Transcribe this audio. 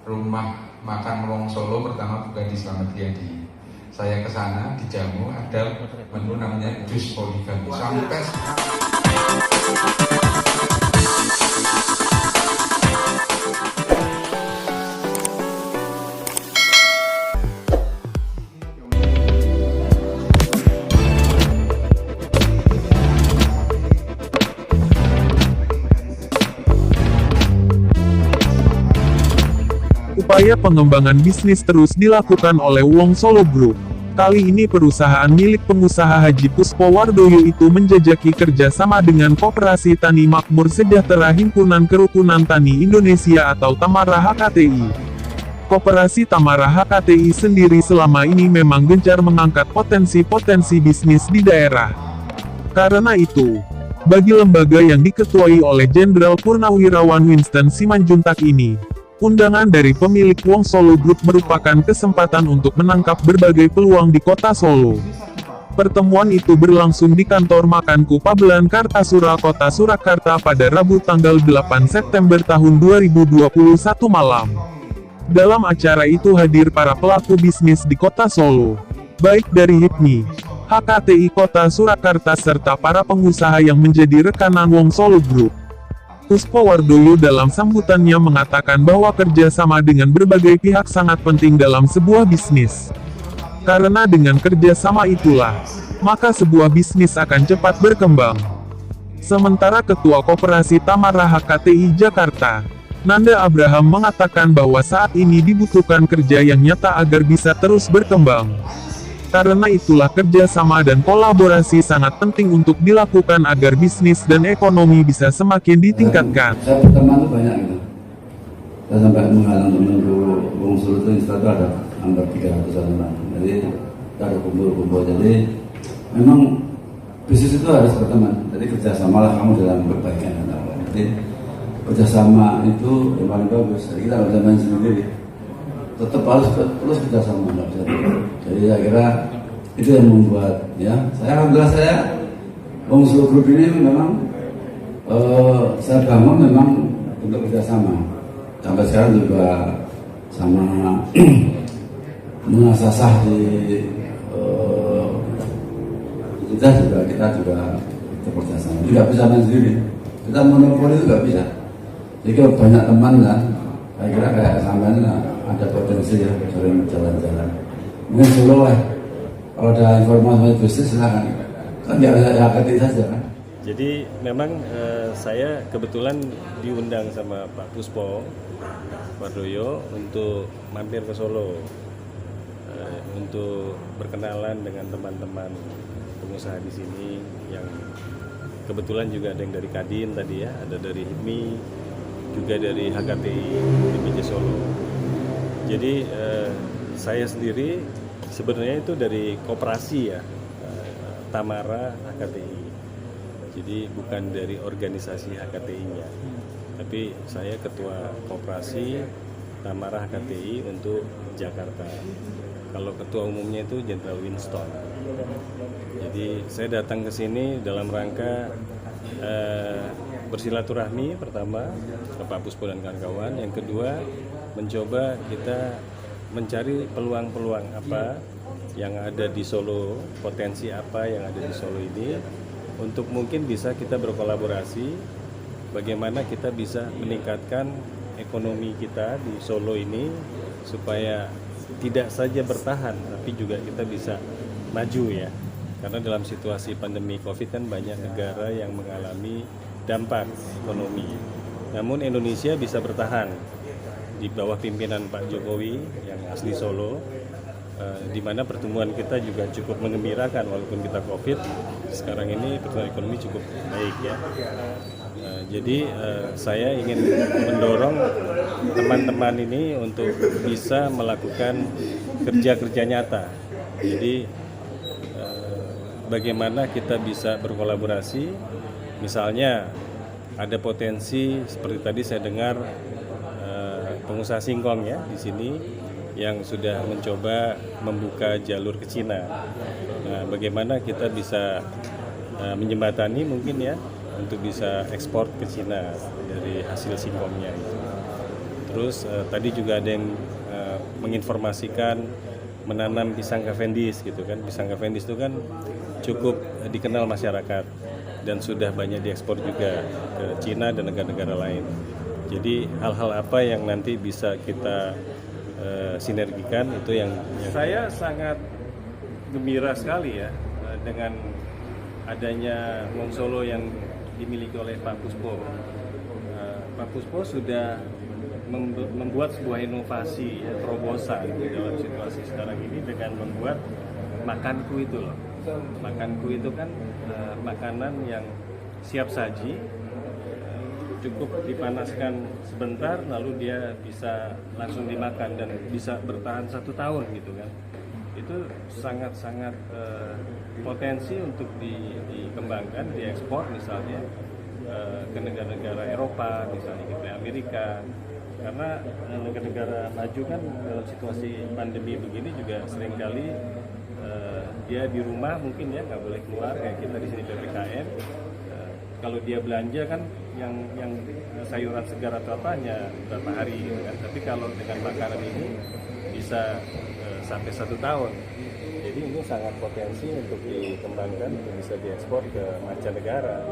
rumah makan Wong Solo pertama buka di Slamet Riyadi. Saya ke sana dijamu, ada menu namanya jus poligami. Sampai Upaya pengembangan bisnis terus dilakukan oleh Wong Solo Group. Kali ini perusahaan milik pengusaha Haji Puspo Wardoyo itu menjajaki kerjasama dengan Koperasi Tani Makmur Sejahtera Himpunan Kerukunan Tani Indonesia atau Tamara HKTI. Koperasi Tamara HKTI sendiri selama ini memang gencar mengangkat potensi-potensi bisnis di daerah. Karena itu, bagi lembaga yang diketuai oleh Jenderal Purnawirawan Winston Simanjuntak ini, undangan dari pemilik Wong Solo Group merupakan kesempatan untuk menangkap berbagai peluang di kota Solo. Pertemuan itu berlangsung di kantor Makanku Pabelan Kartasura Kota Surakarta pada Rabu tanggal 8 September tahun 2021 malam. Dalam acara itu hadir para pelaku bisnis di kota Solo, baik dari HIPMI, HKTI Kota Surakarta serta para pengusaha yang menjadi rekanan Wong Solo Group. Puspo Wardoyo dalam sambutannya mengatakan bahwa kerjasama dengan berbagai pihak sangat penting dalam sebuah bisnis. Karena dengan kerjasama itulah, maka sebuah bisnis akan cepat berkembang. Sementara Ketua Koperasi Tamara HKTI Jakarta, Nanda Abraham mengatakan bahwa saat ini dibutuhkan kerja yang nyata agar bisa terus berkembang. Karena itulah kerjasama dan kolaborasi sangat penting untuk dilakukan agar bisnis dan ekonomi bisa semakin ditingkatkan. Saya berteman tuh banyak gitu. Saya sampai menghalang temen-temenku Wong Solo itu Instagram ada hampir 300 orang. Jadi kita ada kumpul-kumpul. Jadi memang bisnis itu harus berteman. Jadi kerjasama lah kamu dalam perbaikan. Jadi kerjasama itu yang paling bagus. Jadi kita nggak bisa main sendiri. Tetap harus terus kerjasama. Jadi saya kira itu yang membuat ya. Alhamdulillah saya Wong Solo Group ini memang saya bangun memang untuk kerjasama. Sampai sekarang juga sama mengasasah di kita juga kerjasama. Tidak bisa main sendiri. Kita monopoli itu nggak bisa. Jadi kalau banyak teman kan, saya kira kayak sampean ada potensi ya sering jalan-jalan. Mungkin Solo lah. Kalau ada informasi bisnis silakan. Kan nggak ada HKTI saja kan. Jadi memang saya kebetulan diundang sama Pak Puspo Wardoyo untuk mampir ke Solo untuk berkenalan dengan teman-teman pengusaha di sini yang kebetulan juga ada yang dari Kadin tadi ya, ada dari HIPMI, juga dari HKTI DPJ Solo. Jadi saya sendiri sebenarnya itu dari koperasi ya, Tamara HKTI. Jadi bukan dari organisasi HKTI-nya, tapi saya ketua koperasi Tamara HKTI untuk Jakarta. Kalau ketua umumnya itu Jenderal Winston. Jadi saya datang ke sini dalam rangka bersilaturahmi pertama ke Pak Puspo dan kawan-kawan. Yang kedua mencoba kita mencari peluang-peluang apa yang ada di Solo, potensi apa yang ada di Solo ini, untuk mungkin bisa kita berkolaborasi bagaimana kita bisa meningkatkan ekonomi kita di Solo ini supaya tidak saja bertahan tapi juga kita bisa maju ya. Karena dalam situasi pandemi Covid kan banyak negara yang mengalami dampak ekonomi. Namun Indonesia bisa bertahan di bawah pimpinan Pak Jokowi yang asli Solo, di mana pertumbuhan kita juga cukup menggembirakan walaupun kita Covid. Sekarang ini pertumbuhan ekonomi cukup baik ya. Jadi saya ingin mendorong teman-teman ini untuk bisa melakukan kerja-kerja nyata. Jadi bagaimana kita bisa berkolaborasi, misalnya ada potensi seperti tadi saya dengar pengusaha singkong ya di sini yang sudah mencoba membuka jalur ke Cina. Nah, bagaimana kita bisa menjembatani mungkin ya untuk bisa ekspor ke Cina dari hasil singkongnya itu. Terus tadi juga ada yang menginformasikan menanam pisang Cavendish gitu kan. Pisang Cavendish itu kan cukup dikenal masyarakat dan sudah banyak diekspor juga ke Cina dan negara-negara lain. Jadi hal-hal apa yang nanti bisa kita sinergikan itu yang saya sangat gembira sekali ya dengan adanya Wong Solo yang dimiliki oleh Pak Puspo. Pak Puspo sudah membuat sebuah inovasi ya, terobosan dalam situasi sekarang ini dengan membuat makanku itu loh. Makanku itu kan makanan yang siap saji, cukup dipanaskan sebentar lalu dia bisa langsung dimakan dan bisa bertahan 1 tahun gitu kan. Itu sangat-sangat potensi untuk dikembangkan, diekspor misalnya ke negara-negara Eropa, misalnya ke Amerika. Karena negara-negara maju kan dalam situasi pandemi begini juga seringkali dia di rumah mungkin ya nggak boleh keluar kayak kita di sini PPKM. Kalau dia belanja kan yang sayuran segar atau apa hanya beberapa hari gitu kan. Tapi kalau dengan makanan ini bisa sampai 1 tahun. Jadi ini sangat potensi untuk dikembangkan, untuk bisa diekspor ke mancanegara.